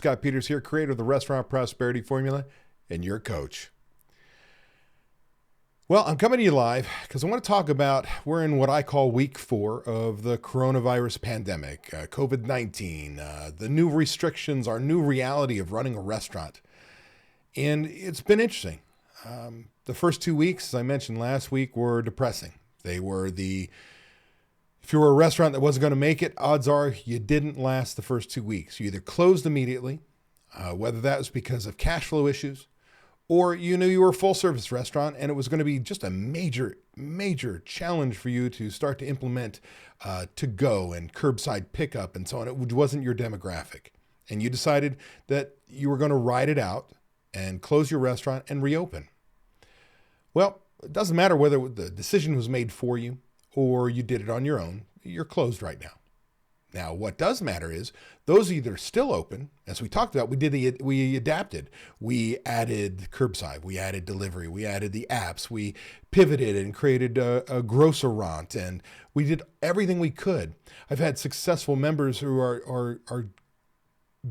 Scott Peters here, creator of the Restaurant Prosperity Formula and your coach. Well, I'm coming to you live because I want to talk about, we're in what I call week 4 of the coronavirus pandemic, COVID-19, the new restrictions, our new reality of running a restaurant. And it's been interesting. The first 2 weeks, as I mentioned last week, were depressing. They were if you were a restaurant that wasn't going to make it, odds are you didn't last the first 2 weeks. You either closed immediately, whether that was because of cash flow issues, or you knew you were a full service restaurant and it was going to be just a major, major challenge for you to start to implement to go and curbside pickup and so on. It wasn't your demographic. And you decided that you were going to ride it out and close your restaurant and reopen. Well, it doesn't matter whether the decision was made for you or you did it on your own. You're closed right now. Now, what does matter is those either still open, as we talked about, we adapted. We added curbside, we added delivery, we added the apps, we pivoted and created a grocerant, and we did everything we could. I've had successful members who are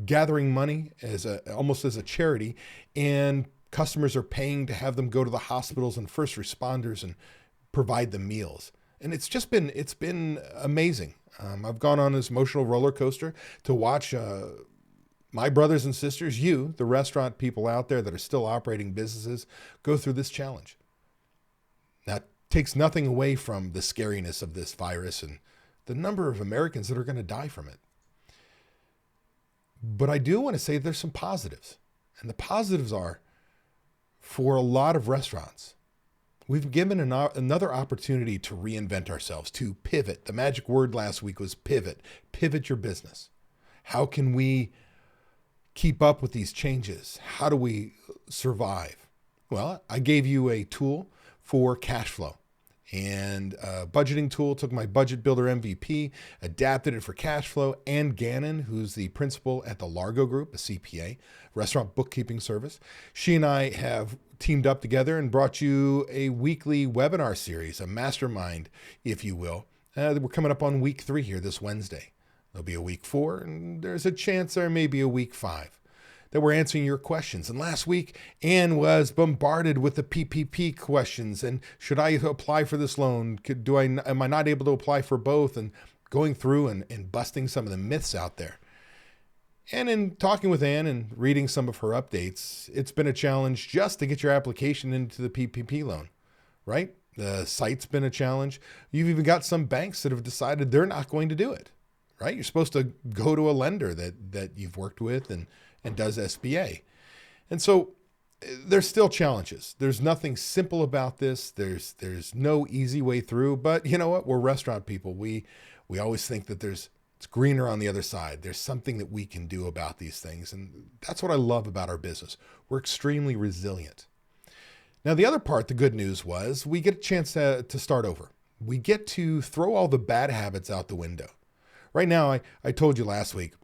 gathering money almost as a charity, and customers are paying to have them go to the hospitals and first responders and provide them meals. And it's been amazing. I've gone on this emotional roller coaster to watch my brothers and sisters, the restaurant people out there that are still operating businesses, go through this challenge. Now, it takes nothing away from the scariness of this virus and the number of Americans that are going to die from it. But I do want to say there's some positives. And the positives are, for a lot of restaurants, we've given another opportunity to reinvent ourselves, to pivot. The magic word last week was pivot. Pivot your business. How can we keep up with these changes? How do we survive? Well, I gave you a tool for cash flow and a budgeting tool. Took my Budget Builder MVP, adapted it for cash flow. Ann Gannon, who's the principal at the Largo Group, a CPA, restaurant bookkeeping service. She and I have teamed up together and brought you a weekly webinar series, a mastermind, if you will. We're coming up on week 3 here this Wednesday. There'll be a week 4, and there's a chance there may be a week 5 that we're answering your questions. And last week, Ann was bombarded with the PPP questions. And should I apply for this loan? Am I not able to apply for both? And going through and busting some of the myths out there. And in talking with Ann and reading some of her updates, it's been a challenge just to get your application into the PPP loan, right? The site's been a challenge. You've even got some banks that have decided they're not going to do it, right? You're supposed to go to a lender that you've worked with and does SBA. And so there's still challenges. There's nothing simple about this. There's no easy way through, but you know what? We're restaurant people. We always think that it's greener on the other side. There's something that we can do about these things. And that's what I love about our business. We're extremely resilient. Now, the other part, the good news was we get a chance to start over. We get to throw all the bad habits out the window. Right now, I told you last week,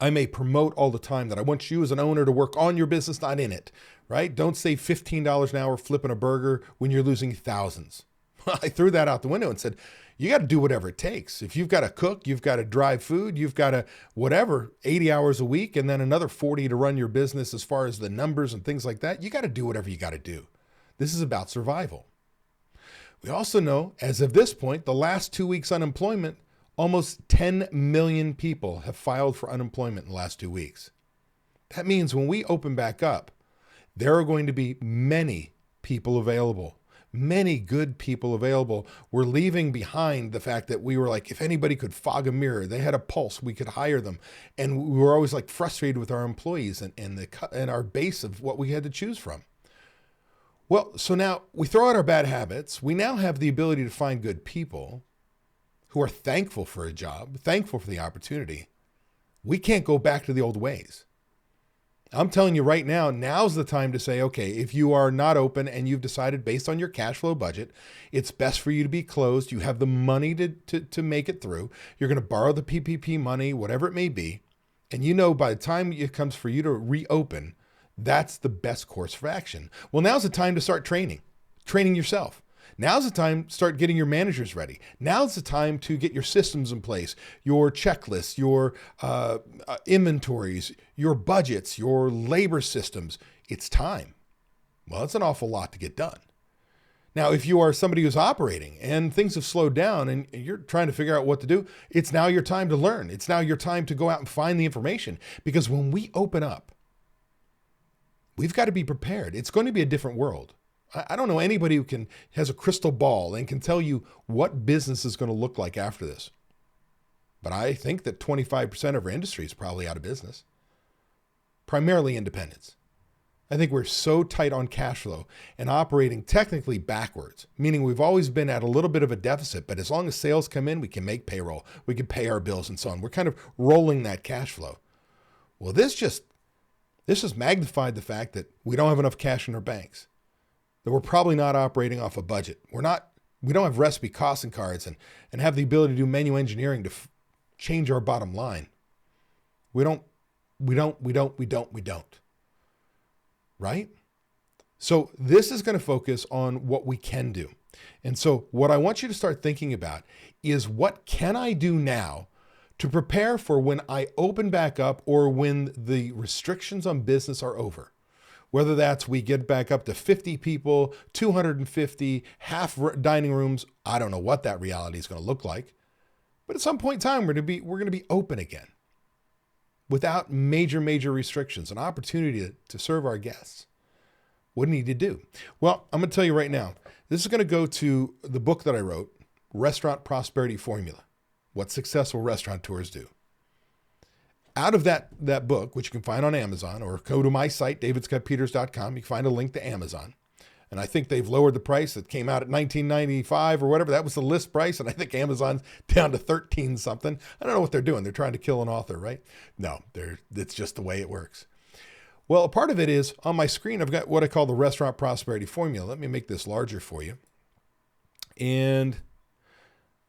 I may promote all the time that I want you as an owner to work on your business, not in it, right? Don't say $15 an hour flipping a burger when you're losing thousands. I threw that out the window and said, you got to do whatever it takes. If you've got to cook, you've got to drive food, you've got to whatever, 80 hours a week, and then another 40 to run your business as far as the numbers and things like that, you got to do whatever you got to do. This is about survival. We also know, as of this point, the last 2 weeks unemployment, almost 10 million people have filed for unemployment in the last 2 weeks. That means when we open back up, there are going to be many people available, many good people available. We're leaving behind the fact that we were like, if anybody could fog a mirror, they had a pulse, we could hire them. And we were always like frustrated with our employees and our base of what we had to choose from. Well, so now we throw out our bad habits. We now have the ability to find good people who are thankful for a job, thankful for the opportunity. We can't go back to the old ways. I'm telling you right now, now's the time to say, okay, if you are not open and you've decided based on your cash flow budget, it's best for you to be closed. You have the money to make it through. You're going to borrow the PPP money, whatever it may be. And you know, by the time it comes for you to reopen, that's the best course of action. Well, now's the time to start training yourself. Now's the time to start getting your managers ready. Now's the time to get your systems in place, your checklists, your inventories, your budgets, your labor systems. It's time. Well, it's an awful lot to get done. Now, if you are somebody who's operating and things have slowed down and you're trying to figure out what to do, it's now your time to learn. It's now your time to go out and find the information. Because when we open up, we've got to be prepared. It's going to be a different world. I don't know anybody who has a crystal ball and can tell you what business is going to look like after this. But I think that 25% of our industry is probably out of business. Primarily independents. I think we're so tight on cash flow and operating technically backwards, meaning we've always been at a little bit of a deficit, but as long as sales come in, we can make payroll, we can pay our bills and so on. We're kind of rolling that cash flow. Well, this just magnified the fact that we don't have enough cash in our banks, that we're probably not operating off a budget. We don't have recipe costing cards and have the ability to do menu engineering to change our bottom line. We don't. Right? So this is going to focus on what we can do. And so what I want you to start thinking about is, what can I do now to prepare for when I open back up or when the restrictions on business are over? Whether that's we get back up to 50 people, 250, half dining rooms, I don't know what that reality is going to look like. But at some point in time, we're going to be open again without major restrictions, an opportunity to serve our guests. What do you need to do? Well, I'm going to tell you right now, this is going to go to the book that I wrote, Restaurant Prosperity Formula, What Successful Restaurateurs Do. Out of that book, which you can find on Amazon, or go to my site, davidscottpeters.com, you can find a link to Amazon. And I think they've lowered the price. It came out at $19.95 or whatever. That was the list price. And I think Amazon's down to 13 something. I don't know what they're doing. They're trying to kill an author, right? No, it's just the way it works. Well, a part of it is on my screen, I've got what I call the Restaurant Prosperity Formula. Let me make this larger for you. And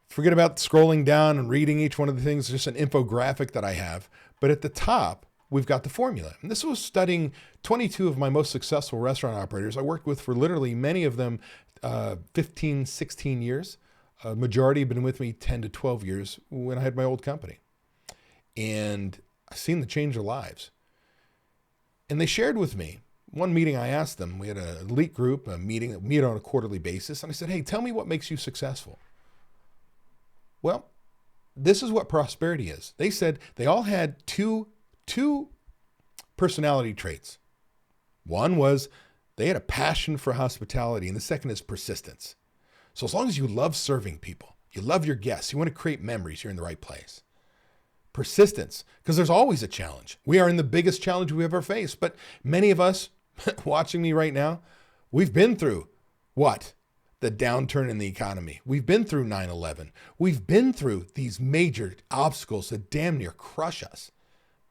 forget about scrolling down and reading each one of the things. It's just an infographic that I have. But at the top, we've got the formula. And this was studying 22 of my most successful restaurant operators I worked with for literally many of them 15, 16 years. A majority have been with me 10 to 12 years when I had my old company. And I've seen the change of lives. And they shared with me, one meeting I asked them, we had an elite group, a meeting that we meet on a quarterly basis. And I said, hey, tell me what makes you successful. Well, this is what prosperity is. They said they all had two personality traits. One was they had a passion for hospitality, and the second is persistence. So as long as you love serving people, you love your guests, you want to create memories, you're in the right place. Persistence, because there's always a challenge. We are in the biggest challenge we ever faced, but many of us watching me right now, we've been through what? The downturn in the economy. We've been through 9/11. We've been through these major obstacles that damn near crush us.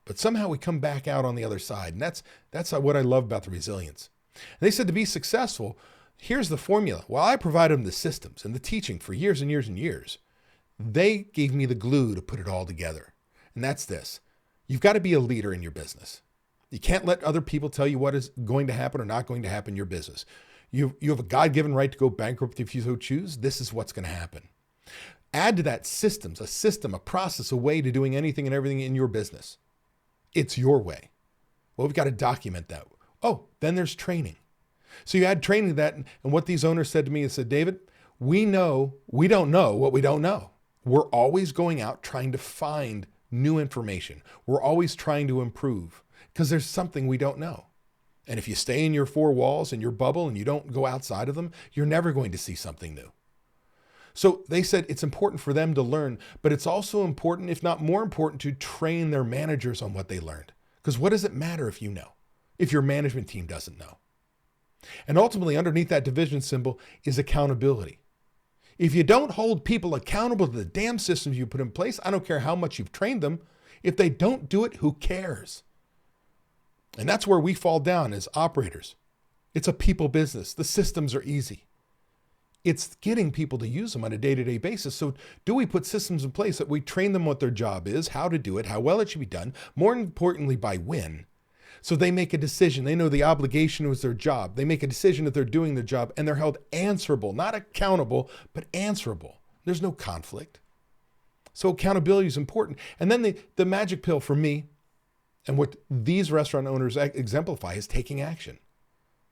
But somehow we come back out on the other side. And that's what I love about the resilience. And they said to be successful, here's the formula. While I provided them the systems and the teaching for years and years and years, they gave me the glue to put it all together. And that's this. You've got to be a leader in your business. You can't let other people tell you what is going to happen or not going to happen in your business. You have a God-given right to go bankrupt if you so choose. This is what's going to happen. Add to that systems, a system, a process, a way to doing anything and everything in your business. It's your way. Well, we've got to document that. Oh, then there's training. So you add training to that. And what these owners said to me is, David, we don't know what we don't know. We're always going out trying to find new information. We're always trying to improve because there's something we don't know. And if you stay in your four walls and your bubble and you don't go outside of them, you're never going to see something new. So they said it's important for them to learn, but it's also important, if not more important, to train their managers on what they learned. Because what does it matter if you know, if your management team doesn't know? And ultimately, underneath that division symbol is accountability. If you don't hold people accountable to the damn systems you put in place, I don't care how much you've trained them. If they don't do it, who cares? And that's where we fall down as operators. It's a people business. The systems are easy. It's getting people to use them on a day-to-day basis. So do we put systems in place that we train them what their job is, how to do it, how well it should be done, more importantly, by when, So they make a decision. They know the obligation was their job. They make a decision that they're doing their job, and they're held answerable, not accountable, but answerable. There's no conflict. So accountability is important. And then the magic pill for me, and what these restaurant owners exemplify, is taking action.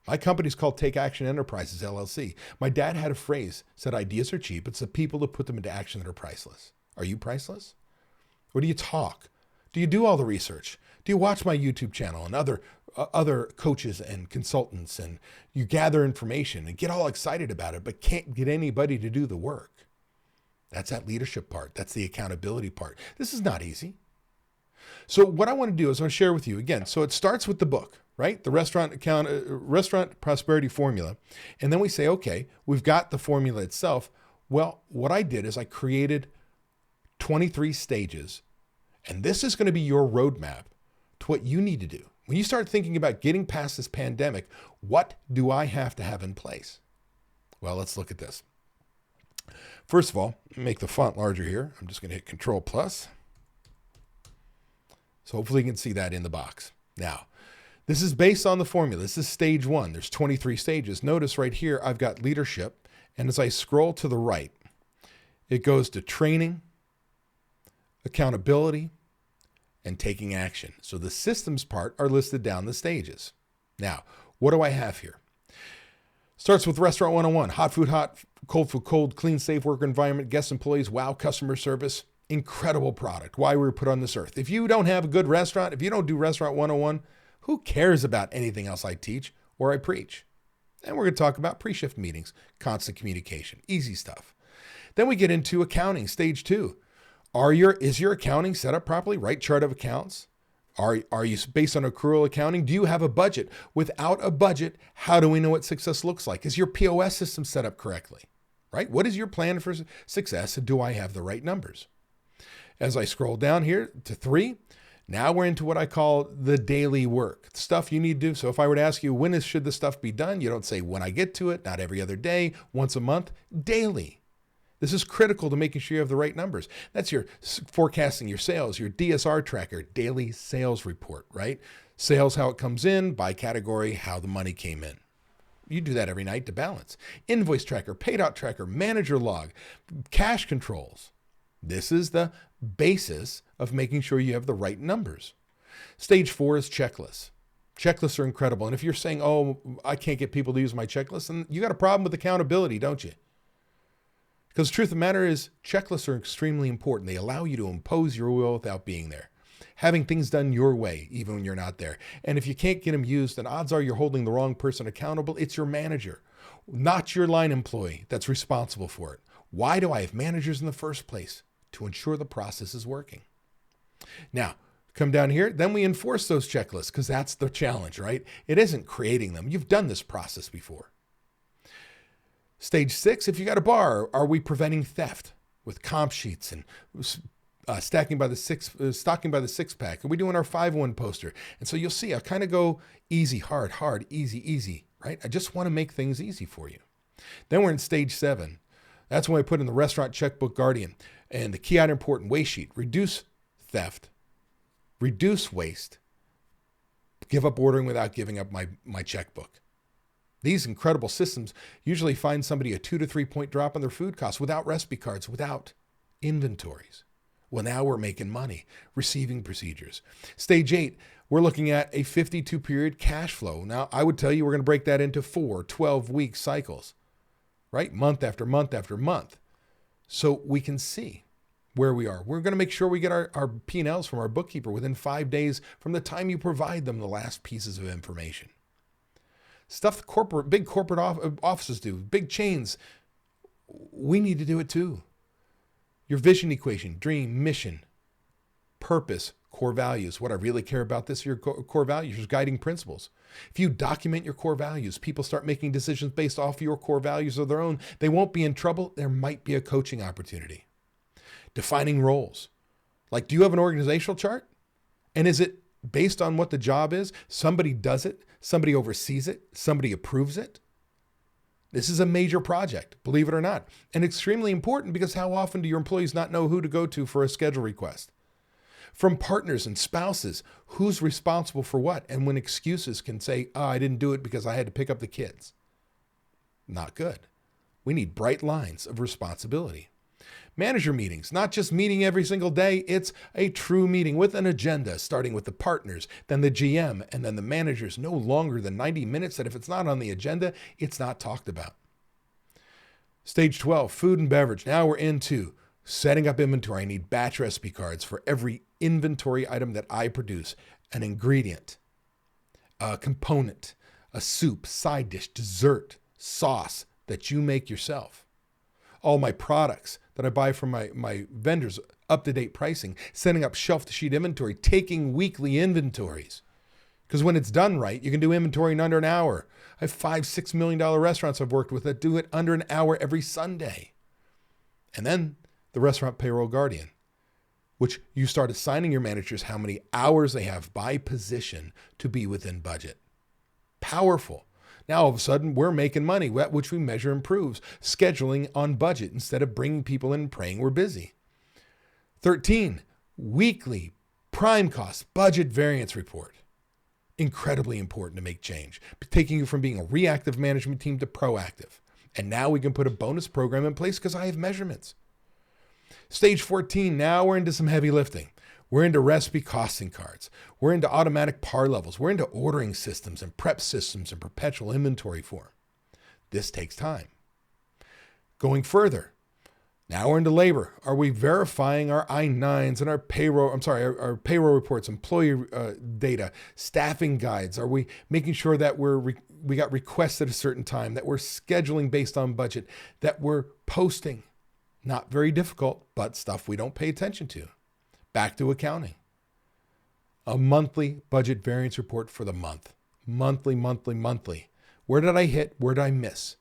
My company's called Take Action Enterprises, LLC. My dad had a phrase, said ideas are cheap. It's the people that put them into action that are priceless. Are you priceless? Or do you talk? Do you do all the research? Do you watch my YouTube channel and other coaches and consultants, and you gather information and get all excited about it, but can't get anybody to do the work? That's that leadership part. That's the accountability part. This is not easy. So what I want to do is I want to share with you again. So it starts with the book, right? The restaurant prosperity formula. And then we say, okay, we've got the formula itself. Well, what I did is I created 23 stages, and this is going to be your roadmap to what you need to do. When you start thinking about getting past this pandemic, what do I have to have in place? Well, let's look at this. First of all, make the font larger here. I'm just going to hit Control Plus. So hopefully you can see that in the box. Now, this is based on the formula. This is stage 1. There's 23 stages. Notice right here, I've got leadership. And as I scroll to the right, it goes to training, accountability, and taking action. So the systems part are listed down the stages. Now, what do I have here? Starts with Restaurant 101, hot food hot, cold food cold, clean, safe work environment, guest employees, wow, customer service, incredible product, why we were put on this earth. If you don't have a good restaurant, if you don't do Restaurant 101, who cares about anything else I teach or I preach? And we're going to talk about pre-shift meetings, constant communication, easy stuff. Then we get into accounting, stage 2. Is your accounting set up properly? Right chart of accounts? Are you based on accrual accounting? Do you have a budget? Without a budget, how do we know what success looks like? Is your POS system set up correctly? Right? What is your plan for success? And do I have the right numbers? As I scroll down here to 3, now we're into what I call the daily work, stuff you need to do. So if I were to ask you, should this stuff be done? You don't say when I get to it, not every other day, once a month, daily. This is critical to making sure you have the right numbers. That's your forecasting your sales, your DSR tracker, daily sales report, right? Sales, how it comes in, by category, how the money came in. You do that every night to balance. Invoice tracker, paid out tracker, manager log, cash controls. This is the basis of making sure you have the right numbers. Stage 4 is checklists. Checklists are incredible. And if you're saying, oh, I can't get people to use my checklist, then you got a problem with accountability, don't you? Because the truth of the matter is, checklists are extremely important. They allow you to impose your will without being there. Having things done your way, even when you're not there. And if you can't get them used, then odds are you're holding the wrong person accountable. It's your manager, not your line employee, that's responsible for it. Why do I have managers in the first place? To ensure the process is working. Now, come down here, then we enforce those checklists, because that's the challenge, right? It isn't creating them. You've done this process before. Stage 6, if you got a bar, are we preventing theft with comp sheets and stocking by the six pack? Are we doing our 5-1 poster? And so you'll see, I kind of go easy, hard, easy, right? I just want to make things easy for you. Then we're in stage 7. That's when I put in the restaurant checkbook guardian and the key item important waste sheet, reduce theft, reduce waste, give up ordering without giving up my checkbook. These incredible systems usually find somebody a 2 to 3 point drop on their food costs without recipe cards, without inventories. Well, now we're making money, receiving procedures. Stage 8, we're looking at a 52-period cash flow. Now, I would tell you we're going to break that into 4 12-week cycles, right? Month after month after month. So we can see where we are. We're going to make sure we get our P&Ls from our bookkeeper within 5 days from the time you provide them the last pieces of information. Stuff big corporate offices do, big chains, we need to do it too. Your vision equation, dream, mission, purpose, core values. What I really care about this, your core values, your guiding principles. If you document your core values, people start making decisions based off your core values of their own. They won't be in trouble. There might be a coaching opportunity. Defining roles. Like, do you have an organizational chart? And is it based on what the job is? Somebody does it. Somebody oversees it. Somebody approves it. This is a major project, believe it or not, and extremely important, because how often do your employees not know who to go to for a schedule request? From partners and spouses, who's responsible for what? And when excuses can say, oh, I didn't do it because I had to pick up the kids. Not good. We need bright lines of responsibility. Manager meetings, not just meeting every single day. It's a true meeting with an agenda, starting with the partners, then the GM, and then the managers. No longer than 90 minutes that if it's not on the agenda, it's not talked about. Stage 12, food and beverage. Now we're into setting up inventory. I need batch recipe cards for every inventory item that I produce, an ingredient, a component, a soup, side dish, dessert, sauce that you make yourself. All my products that I buy from my vendors, up-to-date pricing, setting up shelf-to-sheet inventory, taking weekly inventories. Because when it's done right, you can do inventory in under an hour. I have $5-6 million restaurants I've worked with that do it under an hour every Sunday. And then the restaurant payroll guardian, which you start assigning your managers how many hours they have by position to be within budget. Powerful. Now, all of a sudden, we're making money, which we measure improves. Scheduling on budget instead of bringing people in and praying we're busy. 13, weekly prime cost budget variance report. Incredibly important to make change, taking you from being a reactive management team to proactive. And now we can put a bonus program in place because I have measurements. Stage 14, now we're into some heavy lifting. We're into recipe costing cards. We're into automatic par levels. We're into ordering systems and prep systems and perpetual inventory form. This takes time. Going further, now we're into labor. Are we verifying our I-9s and our payroll reports, employee data, staffing guides? Are we making sure that we got requests at a certain time, that we're scheduling based on budget, that we're posting? Not very difficult, but stuff we don't pay attention to. Back to accounting. A monthly budget variance report for the month. Monthly. Where did I hit? Where did I miss?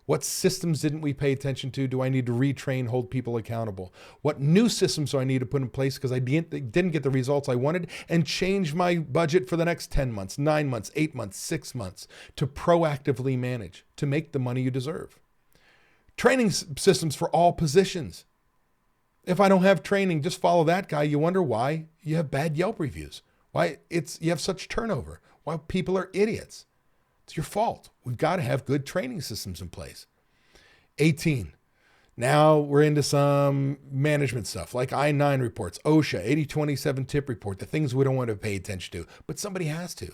What systems didn't we pay attention to? Do I need to retrain, hold people accountable? What new systems do I need to put in place because I didn't get the results I wanted, and change my budget for the next 10 months, 9 months, 8 months, 6 months to proactively manage, to make the money you deserve. Training systems for all positions. If I don't have training, just follow that guy. You wonder why you have bad Yelp reviews, why you have such turnover, why people are idiots. It's your fault. We've got to have good training systems in place. 18. Now we're into some management stuff like I-9 reports, OSHA, 8027 tip report, the things we don't want to pay attention to, but somebody has to.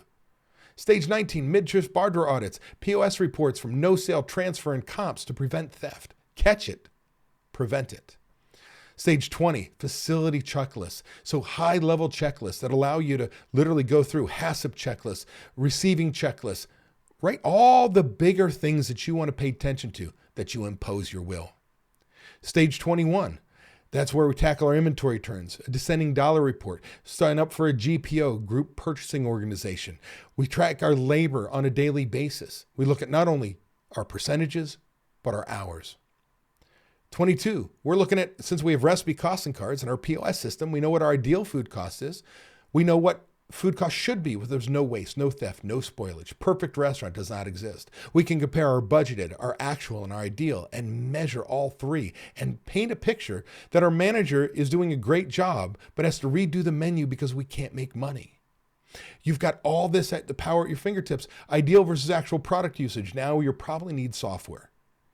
Stage 19, mid-trip bar drawer audits, POS reports from no sale transfer and comps to prevent theft. Catch it, prevent it. Stage 20, facility checklists. So high-level checklists that allow you to literally go through HACCP checklists, receiving checklists, right? All the bigger things that you want to pay attention to that you impose your will. Stage 21, that's where we tackle our inventory turns, a descending dollar report, sign up for a GPO, group purchasing organization. We track our labor on a daily basis. We look at not only our percentages, but our hours. 22, we're looking at, since we have recipe costing cards in our POS system, we know what our ideal food cost is. We know what food cost should be, where there's no waste, no theft, no spoilage. Perfect restaurant does not exist. We can compare our budgeted, our actual, and our ideal and measure all three and paint a picture that our manager is doing a great job, but has to redo the menu because we can't make money. You've got all this at the power at your fingertips. Ideal versus actual product usage. Now you probably need software.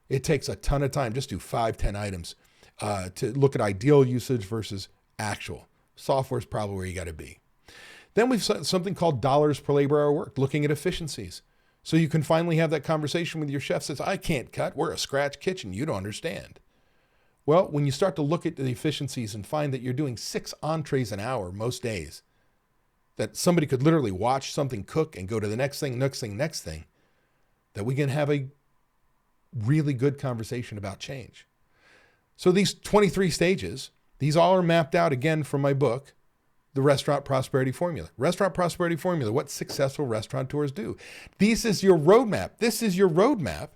It takes a ton of time. Just do 5-10 items to look at ideal usage versus actual. Software is probably where you got to be. Then we've something called dollars per labor hour worked, looking at efficiencies. So you can finally have that conversation with your chef that says, I can't cut. We're a scratch kitchen. You don't understand. Well, when you start to look at the efficiencies and find that you're doing 6 entrees an hour most days, that somebody could literally watch something cook and go to the next thing, that we can have a really good conversation about change. So these 23 stages, these all are mapped out again from my book, The Restaurant Prosperity Formula. Restaurant Prosperity Formula, what successful restaurateurs do. This is your roadmap. This is your roadmap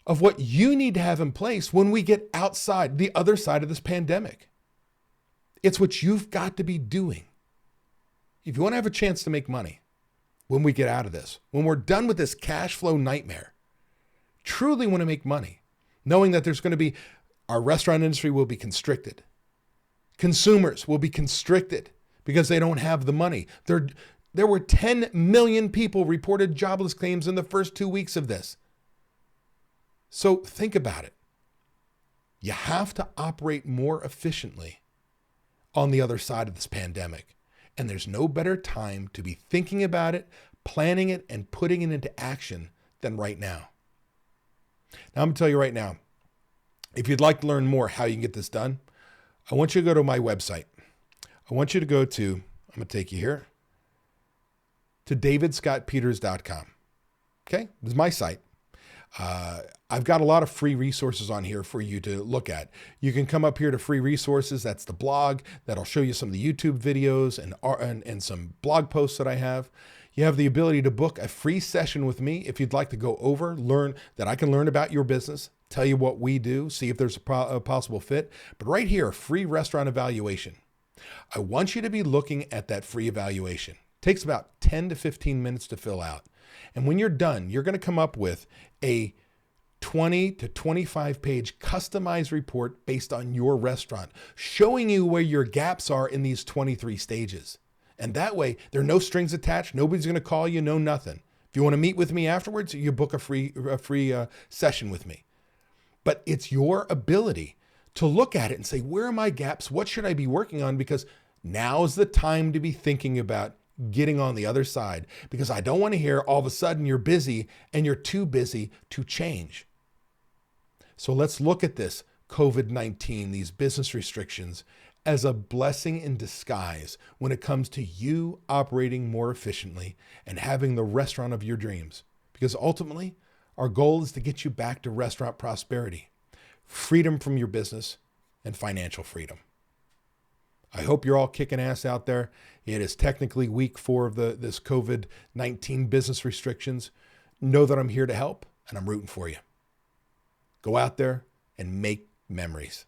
of what you need to have in place when we get outside the other side of this pandemic. It's what you've got to be doing. If you want to have a chance to make money when we get out of this, when we're done with this cash flow nightmare, truly want to make money, knowing that there's going to be, our restaurant industry will be constricted. Consumers will be constricted because they don't have the money. There were 10 million people reported jobless claims in the first 2 weeks of this. So think about it. You have to operate more efficiently on the other side of this pandemic. And there's no better time to be thinking about it, planning it, and putting it into action than right now. Now, I'm going to tell you right now, if you'd like to learn more how you can get this done, I want you to go to my website. I want you to go to, I'm going to take you here, to davidscottpeters.com. Okay, this is my site. I've got a lot of free resources on here for you to look at. You can come up here to free resources. That's the blog. That'll show you some of the YouTube videos and some blog posts that I have. You have the ability to book a free session with me if you'd like to go over, learn that I can learn about your business, tell you what we do, see if there's a possible fit. But right here, a free restaurant evaluation. I want you to be looking at that free evaluation. It takes about 10 to 15 minutes to fill out. And when you're done, you're going to come up with a 20 to 25 page customized report based on your restaurant, showing you where your gaps are in these 23 stages. And that way, there are no strings attached. Nobody's going to call you, no nothing. If you want to meet with me afterwards, you book a free session with me. But it's your ability to look at it and say, where are my gaps? What should I be working on? Because now's the time to be thinking about getting on the other side, because I don't want to hear all of a sudden you're busy and you're too busy to change. So let's look at this COVID-19, these business restrictions, as a blessing in disguise when it comes to you operating more efficiently and having the restaurant of your dreams. Because ultimately, our goal is to get you back to restaurant prosperity, freedom from your business, and financial freedom. I hope you're all kicking ass out there. It is technically week 4 of this COVID-19 business restrictions. Know that I'm here to help, and I'm rooting for you. Go out there and make memories.